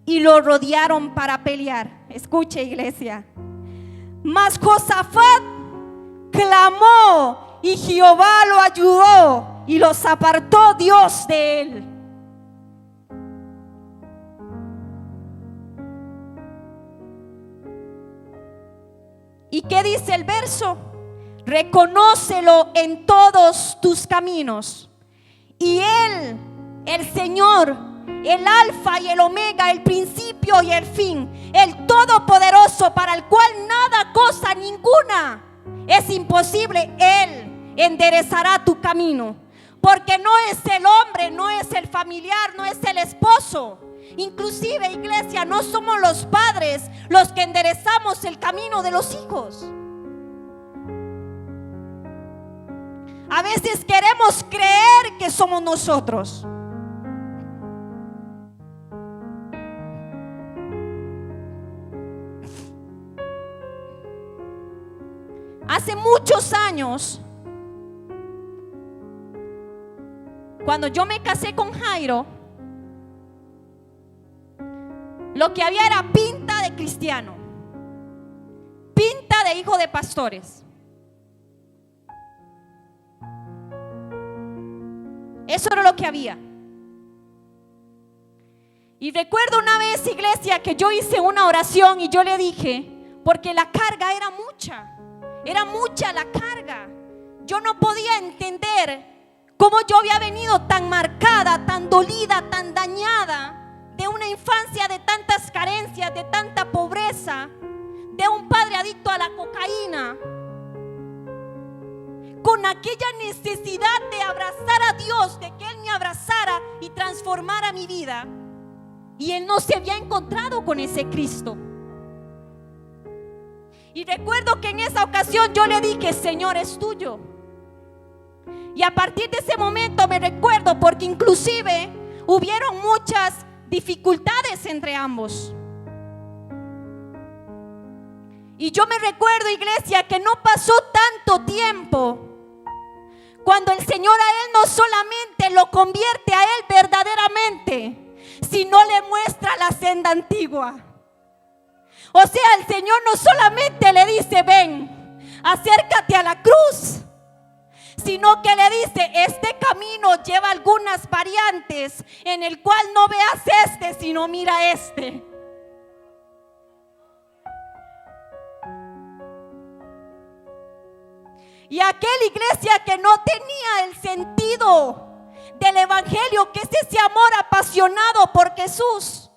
Y lo rodearon para pelear. Escuche, iglesia. Mas Josafat clamó y Jehová lo ayudó y los apartó Dios de él. ¿Y qué dice el verso? Reconócelo en todos tus caminos, y Él, el Señor, el alfa y el omega, el principio y el fin, el todopoderoso, para el cual nada, cosa ninguna es imposible, Él enderezará tu camino. Porque no es el hombre, no es el familiar, no es el esposo. Inclusive, iglesia, no somos los padres los que enderezamos el camino de los hijos. A veces queremos creer que somos nosotros. Hace muchos años, cuando yo me casé con Jairo, lo que había era pinta de cristiano, pinta de hijo de pastores. Eso era lo que había. Y recuerdo una vez, iglesia, que yo hice una oración y yo le dije, porque la carga era mucha la carga. Yo no podía entender cómo yo había venido tan marcada, tan dolida, tan dañada, de una infancia de tantas carencias, de tanta pobreza, de un padre adicto a la cocaína, con aquella necesidad de abrazar a Dios, de que Él me abrazara y transformara mi vida. Y Él no se había encontrado con ese Cristo. Y recuerdo que en esa ocasión yo le dije: Señor, es tuyo. Y a partir de ese momento me recuerdo, porque inclusive hubieron muchas dificultades entre ambos. Y yo me recuerdo, iglesia, que no pasó tanto tiempo cuando el Señor a él no solamente lo convierte a él verdaderamente, sino le muestra la senda antigua. O sea, el Señor no solamente le dice: ven, acércate a la cruz, sino que le dice: este camino lleva algunas variantes, en el cual no veas este, sino mira este. Y aquella iglesia que no tenía el sentido del evangelio, que es ese amor apasionado por Jesús,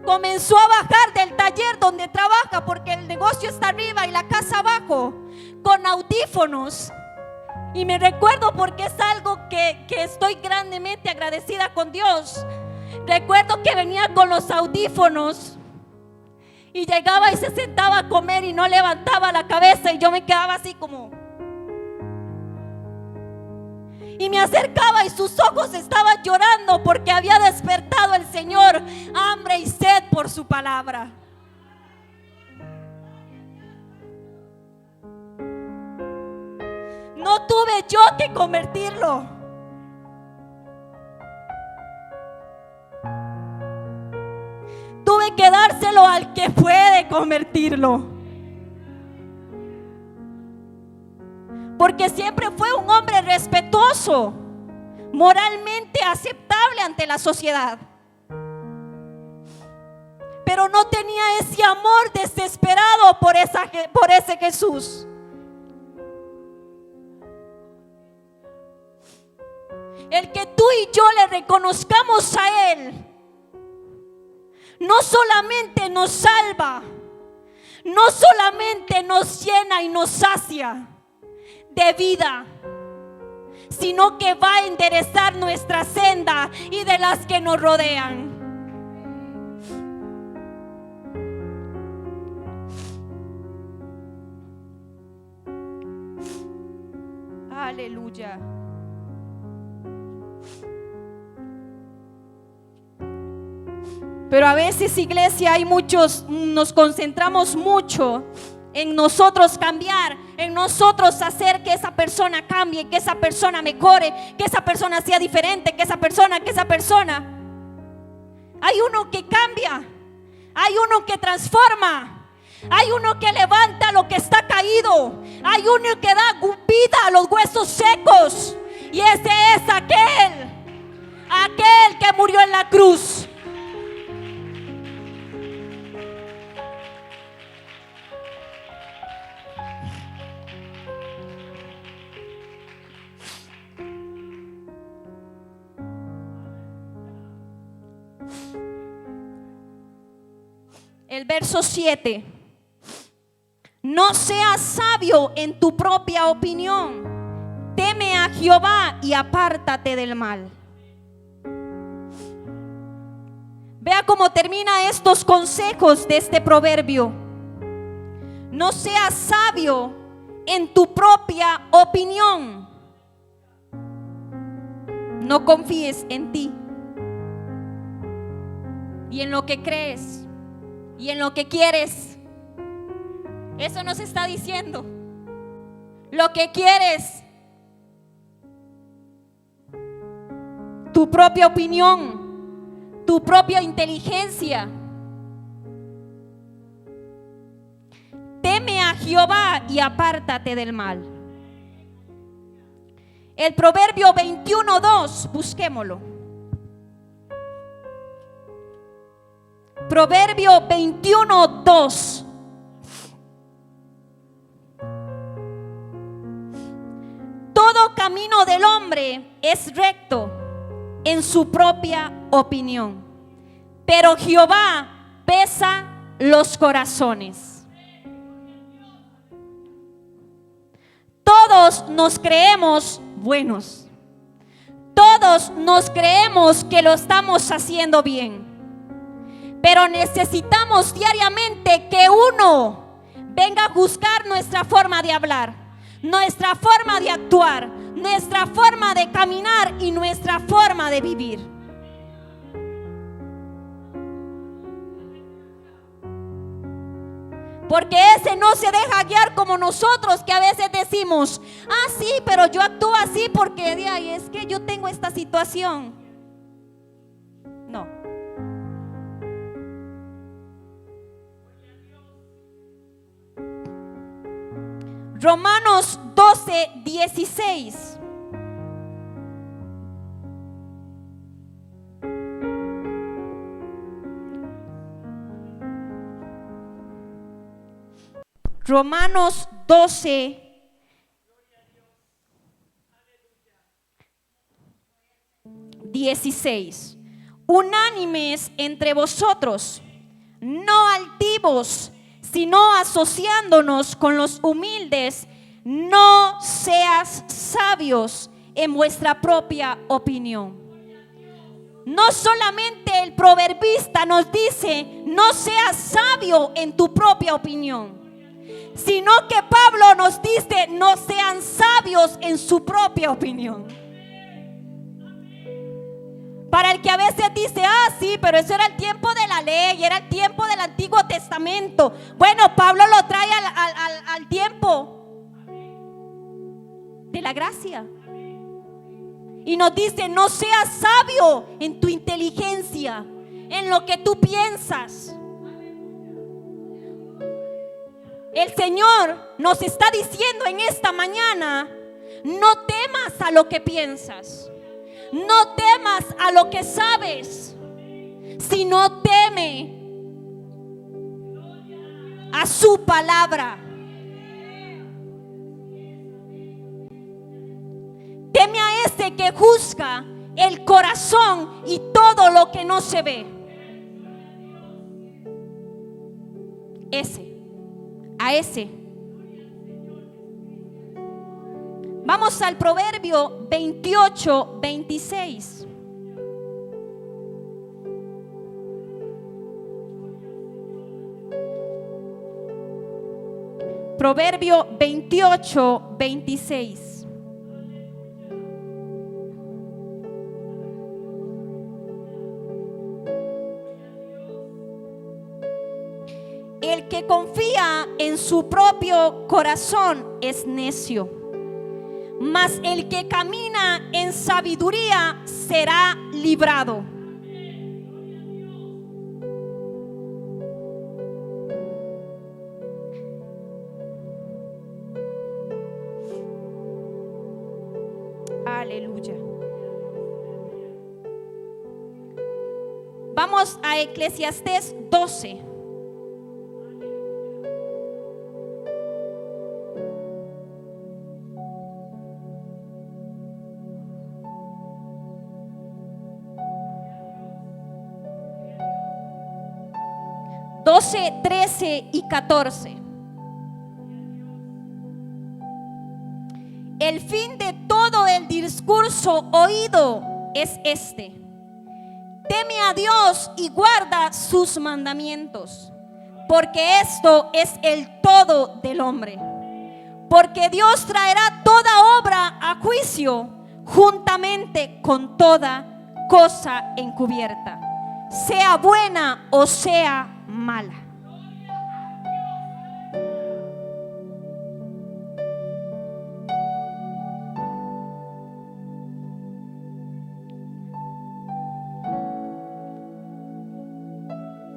comenzó a bajar del taller donde trabaja, porque el negocio está arriba y la casa abajo, con audífonos. Y me recuerdo, porque es algo que estoy grandemente agradecida con Dios. Recuerdo que venía con los audífonos y llegaba y se sentaba a comer y no levantaba la cabeza, y yo me quedaba así como, y me acercaba y sus ojos estaban llorando, porque había despertado el Señor hambre y sed por su palabra. No tuve yo que convertirlo. Tuve que dárselo al que puede convertirlo. Porque siempre fue un hombre respetuoso, moralmente aceptable ante la sociedad, pero no tenía ese amor desesperado por ese Jesús. El que tú y yo le reconozcamos a Él no solamente nos salva, no solamente nos llena y nos sacia de vida, sino que va a enderezar nuestra senda y de las que nos rodean. Aleluya. Pero a veces, iglesia, hay muchos, nos concentramos mucho en nosotros cambiar, en nosotros hacer que esa persona cambie, que esa persona mejore, que esa persona sea diferente, que esa persona. Hay uno que cambia, hay uno que transforma, hay uno que levanta lo que está caído, hay uno que da vida a los huesos secos, y ese es aquel que murió en la cruz. El verso 7. No seas sabio en tu propia opinión. Teme a Jehová y apártate del mal. Vea cómo termina estos consejos de este proverbio. No seas sabio en tu propia opinión. No confíes en ti y en lo que crees y en lo que quieres. Eso nos está diciendo. Lo que quieres, tu propia opinión, tu propia inteligencia. Teme a Jehová y apártate del mal. El proverbio 21:2, busquémoslo. Proverbio 21:2. Todo camino del hombre es recto en su propia opinión, pero Jehová pesa los corazones. Todos nos creemos buenos. Todos nos creemos que lo estamos haciendo bien. Pero necesitamos diariamente que uno venga a juzgar nuestra forma de hablar, nuestra forma de actuar, nuestra forma de caminar y nuestra forma de vivir. Porque ese no se deja guiar como nosotros, que a veces decimos: ah, sí, pero yo actúo así porque de ahí es que yo tengo esta situación. No. Romanos 12:16. Romanos 12:16. Unánimes entre vosotros, no altivos, sino asociándonos con los humildes. No seas sabios en vuestra propia opinión. No solamente el proverbista nos dice: no seas sabio en tu propia opinión, sino que Pablo nos dice: no sean sabios en su propia opinión. Para el que a veces dice: ah, sí, pero eso era el tiempo de la ley, era el tiempo del Antiguo Testamento. Bueno, Pablo lo trae al tiempo de la gracia y nos dice: no seas sabio en tu inteligencia, en lo que tú piensas. El Señor nos está diciendo en esta mañana: no temas a lo que piensas, no temas a lo que sabes, sino teme a su palabra. Teme a ese que juzga el corazón y todo lo que no se ve. a ese. Vamos al Proverbio 28, 26. Proverbio 28, 26. El que confía en su propio corazón es necio, mas el que camina en sabiduría será librado. Aleluya. Vamos a Eclesiastés 12. Doce, 13 y 14. El fin de todo el discurso oído es este: teme a Dios y guarda sus mandamientos, porque esto es el todo del hombre. Porque Dios traerá toda obra a juicio juntamente con toda cosa encubierta, sea buena o sea mala.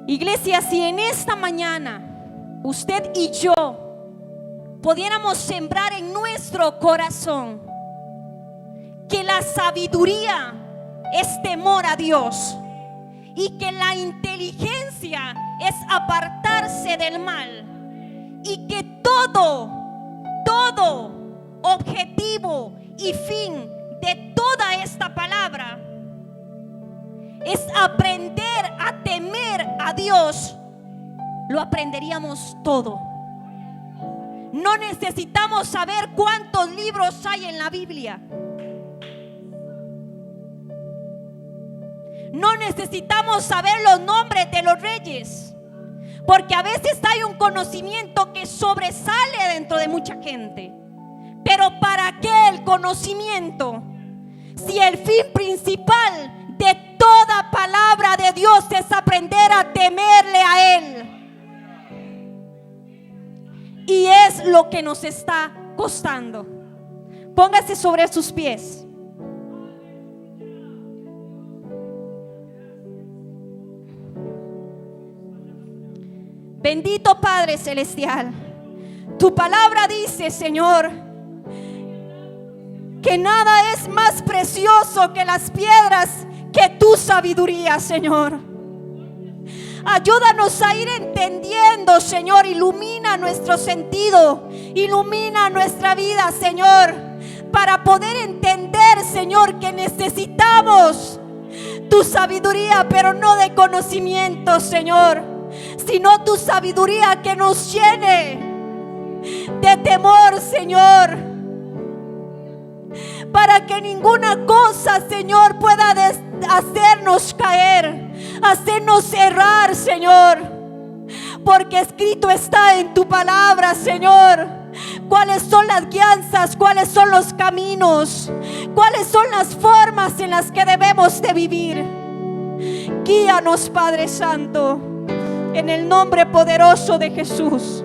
Iglesia, si en esta mañana usted y yo pudiéramos sembrar en nuestro corazón que la sabiduría es temor a Dios y que la inteligencia es apartarse del mal, y que todo objetivo y fin de toda esta palabra es aprender a temer a Dios, lo aprenderíamos todo. No necesitamos saber cuántos libros hay en la Biblia. No necesitamos saber los nombres de los reyes, porque a veces hay un conocimiento que sobresale dentro de mucha gente. Pero ¿para qué el conocimiento si el fin principal de toda palabra de Dios es aprender a temerle a Él? Y es lo que nos está costando. Póngase sobre sus pies. Bendito Padre Celestial, tu palabra dice, Señor, que nada es más precioso que las piedras que tu sabiduría, Señor. Ayúdanos a ir entendiendo, Señor. Ilumina nuestro sentido, ilumina nuestra vida, Señor, para poder entender, Señor, que necesitamos tu sabiduría, pero no de conocimiento, Señor, sino tu sabiduría que nos llene de temor, Señor, para que ninguna cosa, Señor, pueda hacernos caer, hacernos errar, Señor, porque escrito está en tu palabra, Señor, cuáles son las guianzas, cuáles son los caminos, cuáles son las formas en las que debemos de vivir. Guíanos, Padre Santo, en el nombre poderoso de Jesús.